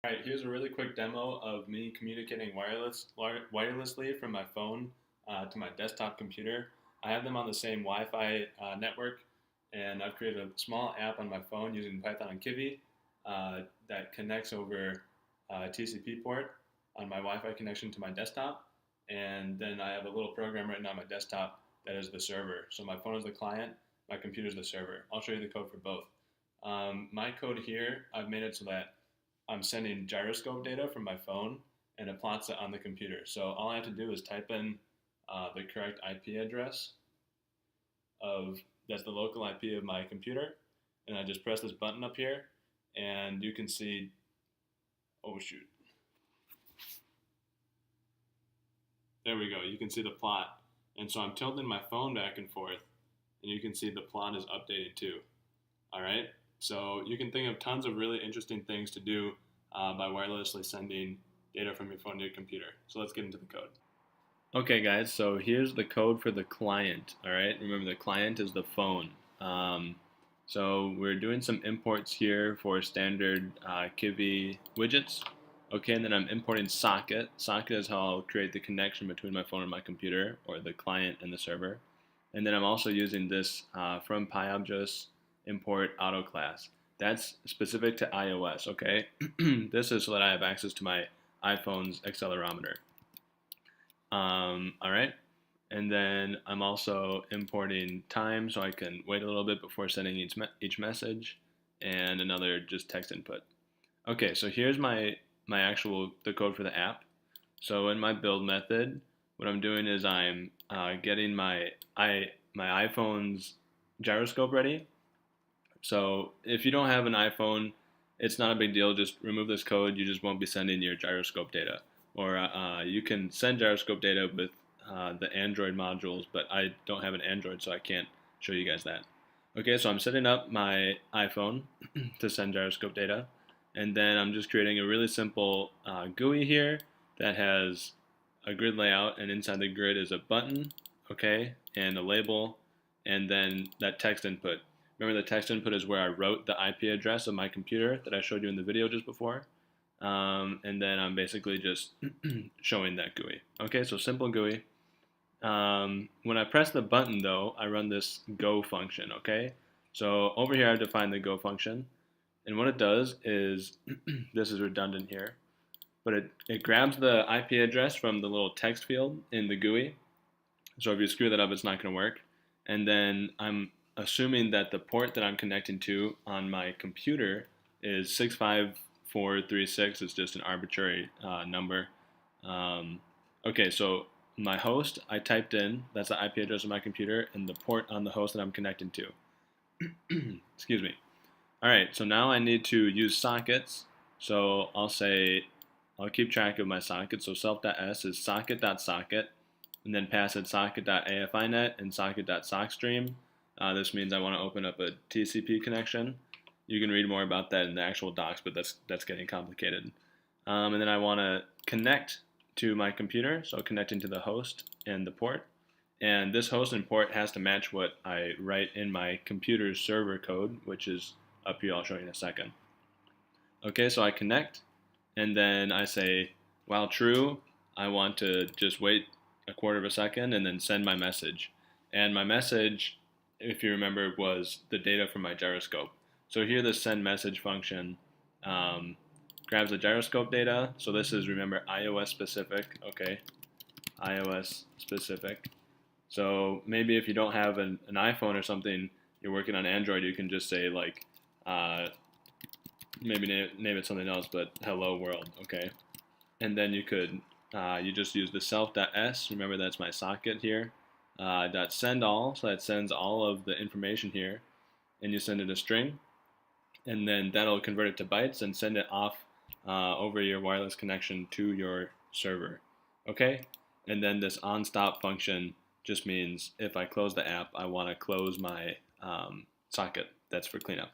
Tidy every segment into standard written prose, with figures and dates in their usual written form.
Alright, here's a really quick demo of me communicating wirelessly from my phone to my desktop computer. I have them on the same Wi-Fi network, and I've created a small app on my phone using Python and Kivy that connects over a TCP port on my Wi-Fi connection to my desktop. And then I have a little program written on my desktop that is the server. So my phone is the client, my computer is the server. I'll show you the code for both. My code here, I've made it so that I'm sending gyroscope data from my phone and it plots it on the computer. So all I have to do is type in the correct IP address of that's the local IP of my computer, and I just press this button up here, and you can see. Oh shoot! There we go. You can see the plot, and so I'm tilting my phone back and forth, and you can see the plot is updating too. All right. So you can think of tons of really interesting things to do by wirelessly sending data from your phone to your computer. So let's get into the code. Okay, guys, so here's the code for the client. All right, remember the client is the phone. So we're doing some imports here for standard Kivy widgets. Okay, and then I'm importing socket. Socket is how I'll create the connection between my phone and my computer, or the client and the server. And then I'm also using this from PyObjects import auto class. That's specific to iOS, okay? This is so that I have access to my iPhone's accelerometer. All right, and then I'm also importing time so I can wait a little bit before sending each message, and another just text input. Okay, so here's the code for the app. So in my build method, what I'm doing is I'm getting my iPhone's gyroscope ready. So if you don't have an iPhone, it's not a big deal. Just remove this code. You just won't be sending your gyroscope data. Or you can send gyroscope data with the Android modules, but I don't have an Android, so I can't show you guys that. Okay, so I'm setting up my iPhone to send gyroscope data, and then I'm just creating a really simple GUI here that has a grid layout, and inside the grid is a button, okay, and a label, and then that text input. Remember, the text input is where I wrote the IP address of my computer that I showed you in the video just before. And then I'm basically just showing that GUI. Okay, so simple GUI. When I press the button, though, I run this go function, okay? So over here, I've defined the go function. And what it does is, this is redundant here, but it grabs the IP address from the little text field in the GUI. So if you screw that up, it's not going to work. And then I'm assuming that the port that I'm connecting to on my computer is 65436. It's just an arbitrary number. Okay, so my host I typed in, that's the IP address of my computer, and the port on the host that I'm connecting to. Excuse me. Alright, so now I need to use sockets. So I'll keep track of my sockets. So self.s is socket.socket, and then pass it socket.afinet and socket.sockstream. This means I want to open up a TCP connection. You can read more about that in the actual docs, but that's getting complicated. And then I want to connect to my computer, so connecting to the host and the port. And this host and port has to match what I write in my computer's server code, which is up here. I'll show you in a second. Okay, so I connect, and then I say, while true, I want to just wait a quarter of a second and then send my message. And my message, if you remember, was the data from my gyroscope. So here the send message function grabs the gyroscope data. So this is, remember, iOS specific, okay, iOS specific. So maybe if you don't have an iPhone or something, you're working on Android, you can just say like, maybe name it something else, but hello world, okay? And then you could, you just use the self.s, remember that's my socket here, .send all, so that sends all of the information here, and you send it a string, and then that'll convert it to bytes and send it off over your wireless connection to your server, okay? And then this onStop function just means if I close the app, I want to close my socket. That's for cleanup.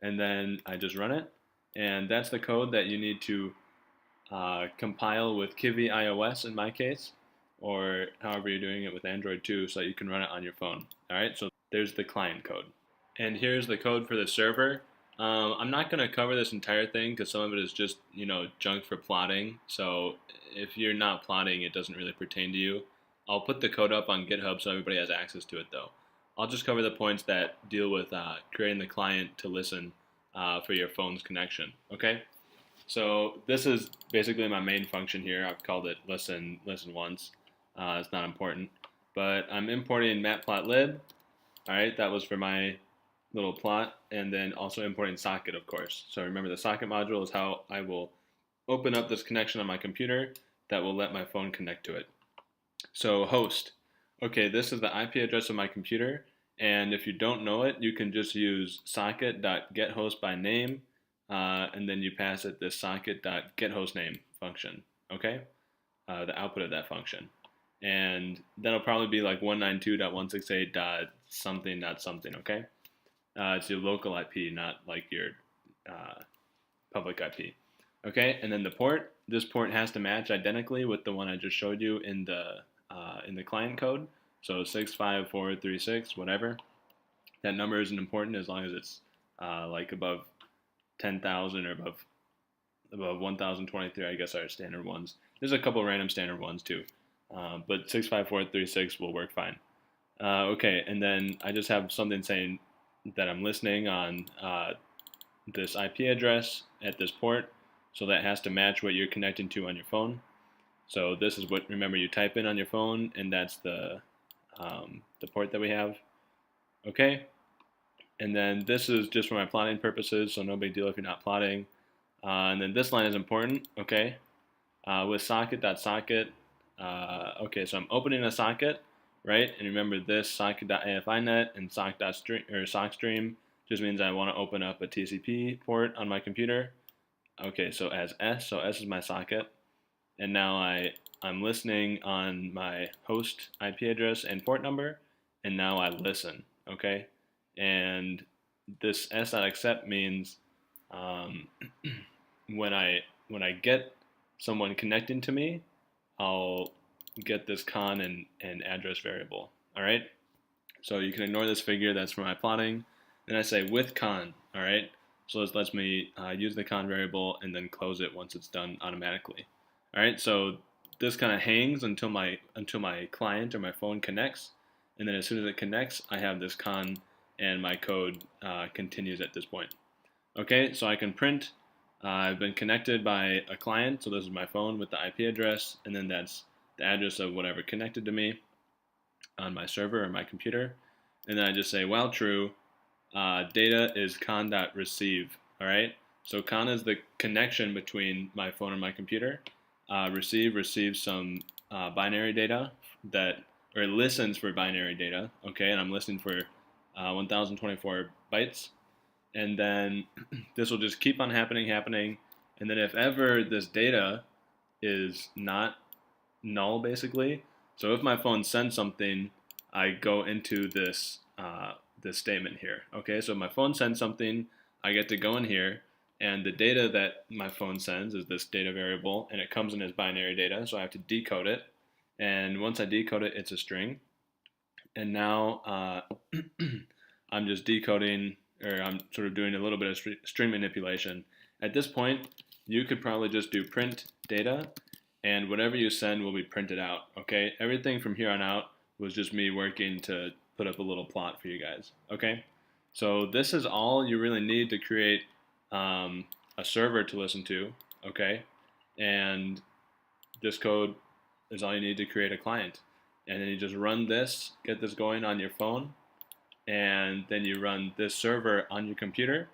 And then I just run it, and that's the code that you need to compile with Kivy iOS in my case, or however you're doing it with Android too, so that you can run it on your phone. All right, so there's the client code. And here's the code for the server. I'm not going to cover this entire thing because some of it is just, junk for plotting. So if you're not plotting, it doesn't really pertain to you. I'll put the code up on GitHub so everybody has access to it, though. I'll just cover the points that deal with creating the client to listen for your phone's connection. Okay? So this is basically my main function here. I've called it listen once. It's not important. But I'm importing matplotlib. All right, that was for my little plot, and then also importing socket, of course. So remember, the socket module is how I will open up this connection on my computer that will let my phone connect to it. So host. Okay, this is the IP address of my computer, and if you don't know it, you can just use socket.getHostByName, and then you pass it this socket.getHostName function. Okay, the output of that function, and that'll probably be like 192.168.something.something. Okay. It's your local IP, not like your public IP. Okay, and then the port. This port has to match identically with the one I just showed you in the client code. So 65436, whatever. That number isn't important as long as it's like above 10,000 or above 1,023. I guess are standard ones. There's a couple random standard ones too, but 65436 will work fine. Okay, and then I just have something saying that I'm listening on this IP address at this port, so that has to match what you're connecting to on your phone. So this is what, remember, you type in on your phone, and that's the port that we have. Okay, and then this is just for my plotting purposes, so no big deal if you're not plotting. And then this line is important. Okay, with socket.socket. Okay, so I'm opening a socket, right? And remember this socket.afinet and sockstream just means I want to open up a TCP port on my computer. Okay, so as S, so S is my socket, and now I'm listening on my host IP address and port number, and now I listen. Okay, and this s.accept means when I get someone connecting to me, I'll get this con and address variable. All right. So you can ignore this figure. That's for my plotting. Then I say with con. All right. So this lets me use the con variable and then close it once it's done automatically. All right. So this kind of hangs until my client or my phone connects, and then as soon as it connects, I have this con, and my code continues at this point. Okay. So I can print. I've been connected by a client, so this is my phone with the IP address, and then that's the address of whatever connected to me on my server or my computer. And then I just say, while true, data is con.receive. All right. So con is the connection between my phone and my computer. Receive receives some binary data or it listens for binary data. Okay, and I'm listening for 1,024 bytes. And then this will just keep on happening. And then if ever this data is not null, basically, so if my phone sends something, I go into this this statement here. Okay, so if my phone sends something, I get to go in here, and the data that my phone sends is this data variable, and it comes in as binary data, so I have to decode it. And once I decode it, it's a string. And now I'm just decoding, or I'm sort of doing a little bit of string manipulation. At this point, you could probably just do print data, and whatever you send will be printed out. Okay, everything from here on out was just me working to put up a little plot for you guys. Okay, so this is all you really need to create a server to listen to. Okay, and this code is all you need to create a client. And then you just run this, get this going on your phone, and then you run this server on your computer,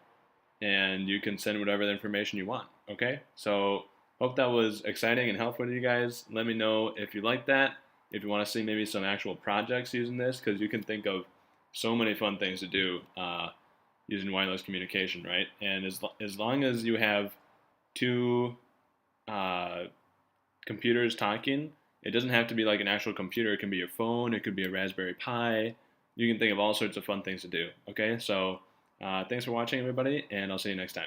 and you can send whatever the information you want. Okay, so hope that was exciting and helpful to you guys. Let me know if you like that, if you want to see maybe some actual projects using this, because you can think of so many fun things to do using wireless communication, right? And as long as you have two computers talking, it doesn't have to be like an actual computer. It can be your phone. It could be a Raspberry Pi. You can think of all sorts of fun things to do. Okay, so thanks for watching, everybody, and I'll see you next time.